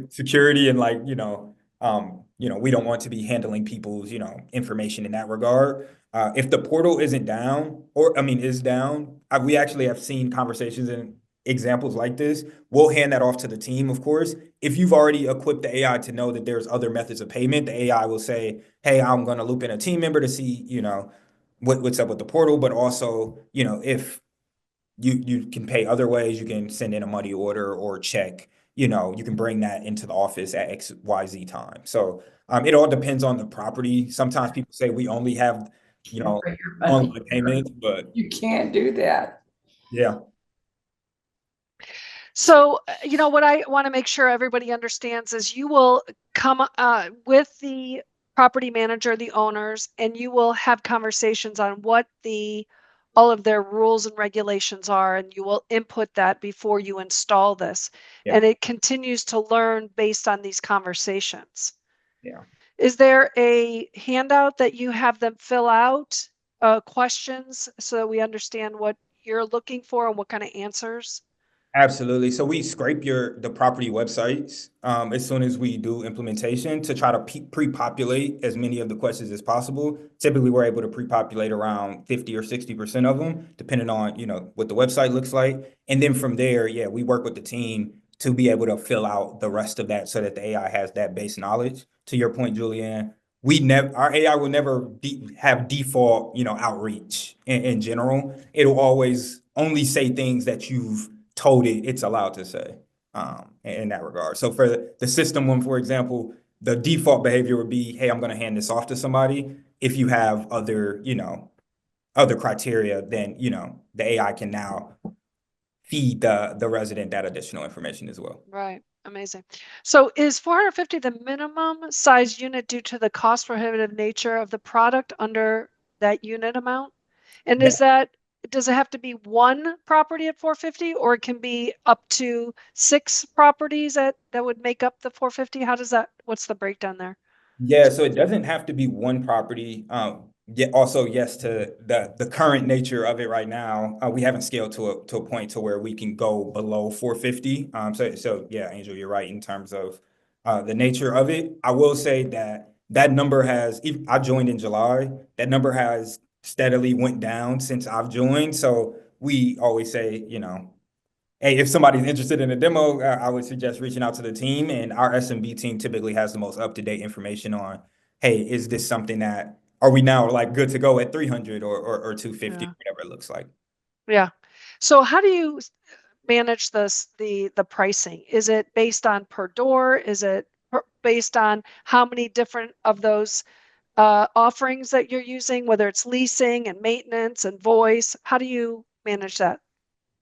security and like we don't want to be handling people's information in that regard. If the portal isn't down, or I mean is down, we actually have seen conversations and examples like this. We'll hand that off to the team, of course. If you've already equipped the AI to know that there's other methods of payment, the AI will say, hey, I'm going to loop in a team member to see, what's up with the portal, but also, if you can pay other ways, you can send in a money order or check, you can bring that into the office at XYZ time. So it all depends on the property. Sometimes people say we only have, Bring your money. online payments, but You can't do that. yeah. So, what I want to make sure everybody understands is you will come with the property manager, the owners, and you will have conversations on what all of their rules and regulations are, and you will input that before you install this. Yeah. And it continues to learn based on these conversations. Yeah. Is there a handout that you have them fill out, questions, so that we understand what you're looking for and what kind of answers? Absolutely. So we scrape the property websites as soon as we do implementation to try to pre-populate as many of the questions as possible. Typically, we're able to pre-populate around 50 or 60% of them, depending on what the website looks like. And then from there, yeah, we work with the team to be able to fill out the rest of that so that the AI has that base knowledge. To your point, Julianne, our AI will never have default outreach in general. It'll always only say things that you've told it's allowed to say, in that regard. So for the system one, for example, the default behavior would be, hey, I'm going to hand this off to somebody. If you have other criteria, then the AI can now feed the resident that additional information as well. Right. Amazing. So is 450 the minimum size unit due to the cost prohibitive nature of the product under that unit amount? And does it have to be one property at 450, or it can be up to 6 properties that would make up the 450? What's the breakdown there? Yeah, so it doesn't have to be one property. Also, yes, to the current nature of it right now, we haven't scaled to a point to where we can go below 450. So yeah, Angel, you're right in terms of the nature of it. I will say that number I joined in July. That number has steadily went down since I've joined. So we always say, hey, if somebody's interested in a demo, I would suggest reaching out to the team. And our SMB team typically has the most up-to-date information on, hey, is this something that, are we now like good to go at 300 or 250, Yeah. whatever it looks like? Yeah. So how do you manage the pricing? Is it based on per door? Is it based on how many different of those offerings that you're using, whether it's leasing and maintenance and voice? How do you manage that?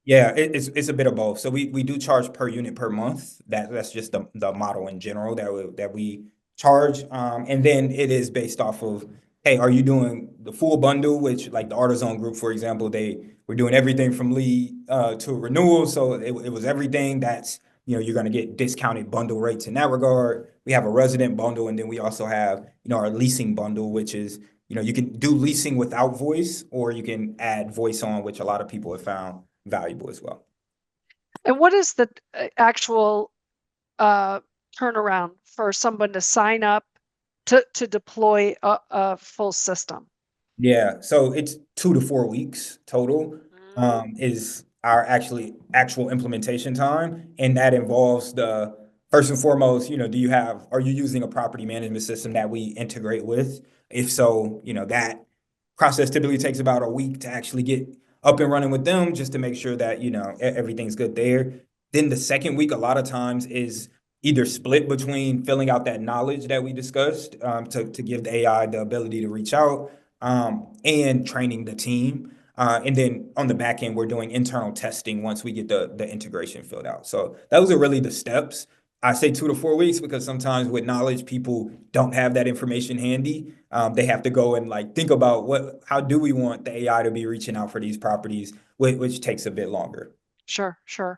Yeah, it's a bit of both. So we do charge per unit per month. That's just the model in general that we charge. And then it is based off of, hey, are you doing the full bundle, which like the AutoZone group, for example, they were doing everything from lead to renewal. So it was everything that's, you're going to get discounted bundle rates in that regard. We have a resident bundle, and then we also have, our leasing bundle, which is, you can do leasing without voice, or you can add voice on, which a lot of people have found valuable as well. And what is the actual turnaround for someone to sign up to deploy a full system? Yeah, so it's 2 to 4 weeks total, is our actual implementation time, and that involves the first and foremost, are you using a property management system that we integrate with? If so, that process typically takes about a week to actually get up and running with them, just to make sure that, everything's good there. Then the second week, a lot of times, is either split between filling out that knowledge that we discussed, to give the AI the ability to reach out, and training the team. And then on the back end, we're doing internal testing once we get the integration filled out. So those are really the steps. I say 2 to 4 weeks because sometimes with knowledge, people don't have that information handy. They have to go and like think about how do we want the AI to be reaching out for these properties, which takes a bit longer. Sure, sure.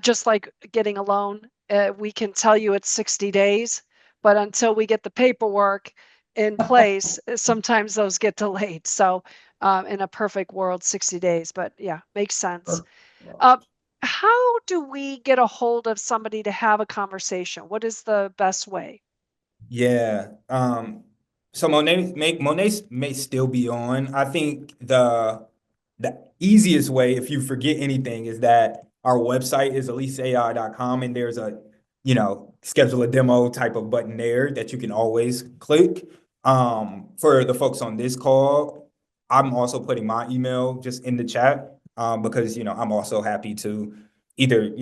Just like getting a loan, we can tell you it's 60 days, but until we get the paperwork in place, sometimes those get delayed. So, in a perfect world, 60 days, but yeah, makes sense. Uh, how do we get a hold of somebody to have a conversation? What is the best way? Yeah. So Monet may still be on. I think the easiest way, if you forget anything, is that our website is EliseAI.com, and there's a, schedule a demo type of button there that you can always click. For the folks on this call, I'm also putting my email just in the chat, because, I'm also happy to either,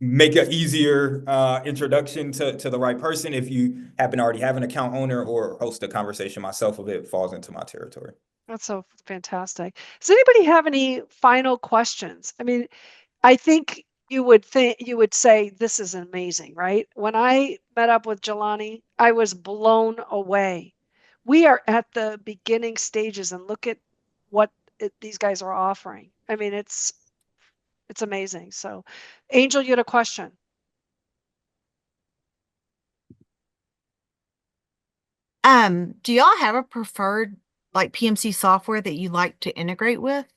make an easier introduction to the right person if you happen to already have an account owner, or host a conversation myself if it falls into my territory. That's so fantastic. Does anybody have any final questions? I mean, I think you would say this is amazing, right? When I met up with Jelani, I was blown away. We are at the beginning stages, and look at what these guys are offering. I mean, it's amazing. So, Angel, you had a question. Do y'all have a preferred like PMC software that you like to integrate with?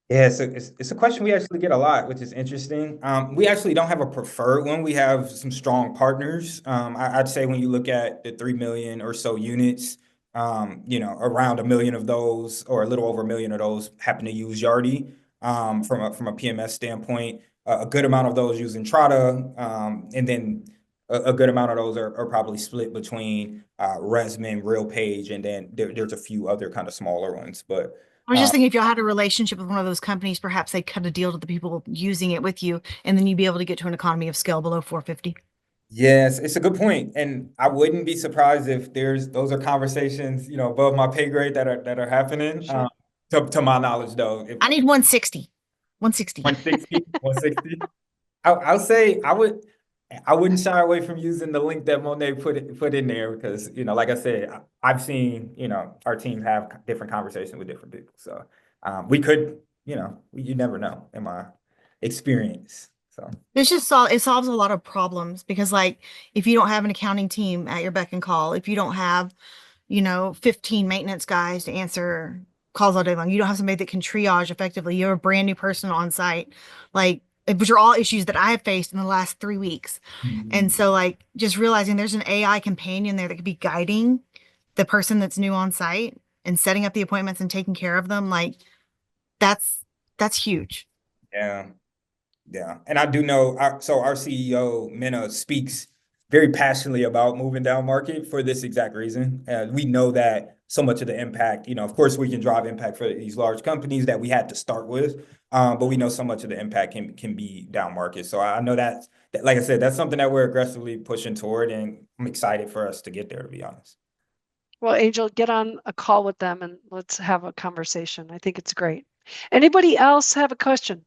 Yeah, so it's a question we actually get a lot, which is interesting. We actually don't have a preferred one. We have some strong partners. I'd say when you look at the 3 million or so units, around 1 million of those, or a little over 1 million of those, happen to use Yardi. From a PMS standpoint, a good amount of those use Entrata, and then a good amount of those are probably split between Resman, RealPage, and then there's a few other kind of smaller ones, but. I was just thinking if y'all had a relationship with one of those companies, perhaps they cut a deal to the people using it with you, and then you'd be able to get to an economy of scale below 450. Yes, it's a good point, and I wouldn't be surprised if those are conversations, above my pay grade that are happening. Sure. To my knowledge, though, I need 160. 160. 160, 160. I'll say I wouldn't shy away from using the link that Monet put in there, because, like I said, I've seen, our teams have different conversations with different people. So we could, you never know in my experience. So It solves a lot of problems because like if you don't have an accounting team at your beck and call, if you don't have, 15 maintenance guys to answer calls all day long, you don't have somebody that can triage effectively. You have a brand new person on site, which are all issues that I have faced in the last 3 weeks. And so like just realizing there's an AI companion there that could be guiding the person that's new on site and setting up the appointments and taking care of them, like that's huge. Yeah. Yeah. And I do know, so our CEO, Minna, speaks very passionately about moving down market for this exact reason. We know that so much of the impact, of course, we can drive impact for these large companies that we had to start with, but we know so much of the impact can be down market. So I know that, like I said, that's something that we're aggressively pushing toward, and I'm excited for us to get there, to be honest. Well, Angel, get on a call with them and let's have a conversation. I think it's great. Anybody else have a question?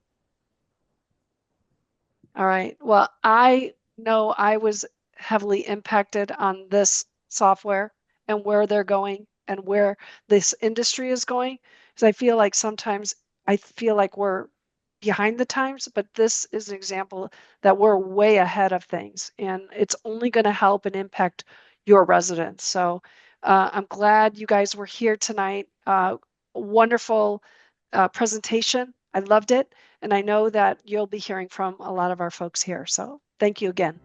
All right. Well, I know I was heavily impacted on this software and where they're going and where this industry is going. Because I feel like sometimes we're behind the times, but this is an example that we're way ahead of things, and it's only going to help and impact your residents. So I'm glad you guys were here tonight. Wonderful presentation. I loved it. And I know that you'll be hearing from a lot of our folks here. So thank you again.